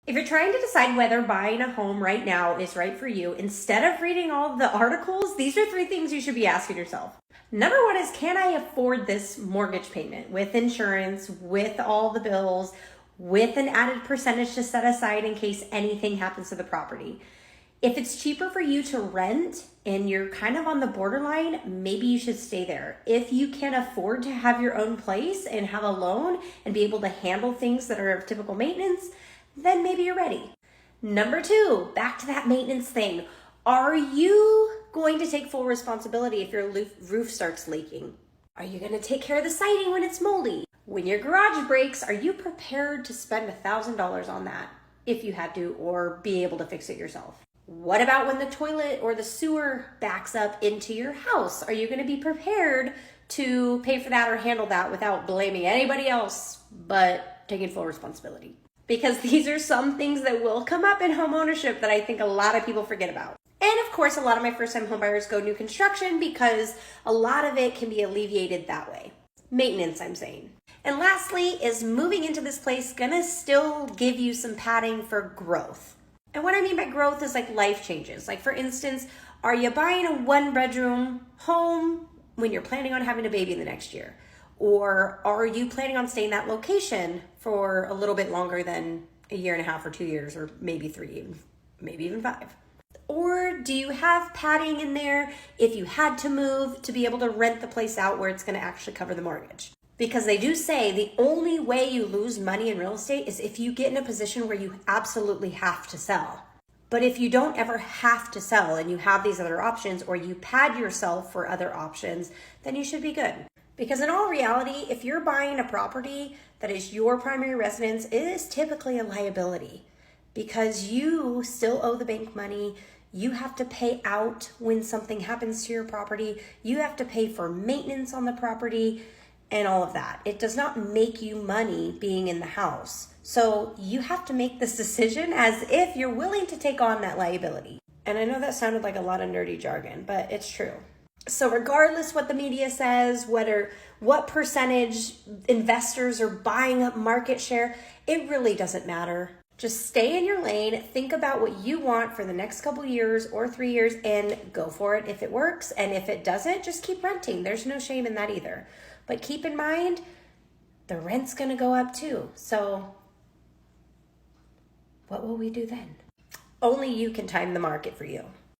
If you're trying to decide whether buying a home right now is right for you, instead of reading all the articles, these are 3 things you should be asking yourself. Number 1 is, can I afford this mortgage payment with insurance, with all the bills, with an added percentage to set aside in case anything happens to the property? If it's cheaper for you to rent and you're kind of on the borderline, maybe you should stay there. If you can afford to have your own place and have a loan and be able to handle things that are of typical maintenance, then maybe you're ready. Number 2, back to that maintenance thing. Are you going to take full responsibility if your roof starts leaking? Are you going to take care of the siding when it's moldy? When your garage breaks, are you prepared to spend $1,000 on that if you had to, or be able to fix it yourself? What about when the toilet or the sewer backs up into your house? Are you going to be prepared to pay for that or handle that without blaming anybody else but taking full responsibility? Because these are some things that will come up in home ownership that I think a lot of people forget about. And of course, a lot of my first-time homebuyers go new construction because a lot of it can be alleviated that way. Maintenance, I'm saying. And lastly, is moving into this place gonna still give you some padding for growth? And what I mean by growth is like life changes. Like for instance, are you buying a 1-bedroom home when you're planning on having a baby in the next year? Or are you planning on staying in that location for a little bit longer than a year and a half or 2 years, or maybe 3, maybe even 5? Or do you have padding in there if you had to move to be able to rent the place out where it's going to actually cover the mortgage? Because they do say the only way you lose money in real estate is if you get in a position where you absolutely have to sell. But if you don't ever have to sell and you have these other options, or you pad yourself for other options, then you should be good. Because in all reality, if you're buying a property that is your primary residence, it is typically a liability because you still owe the bank money. You have to pay out when something happens to your property. You have to pay for maintenance on the property and all of that. It does not make you money being in the house. So you have to make this decision as if you're willing to take on that liability. And I know that sounded like a lot of nerdy jargon, but it's true. So regardless what the media says, what percentage investors are buying up market share, it really doesn't matter. Just stay in your lane, think about what you want for the next couple years or 3 years, and go for it if it works. And if it doesn't, just keep renting. There's no shame in that either. But keep in mind, the rent's gonna go up too. So what will we do then? Only you can time the market for you.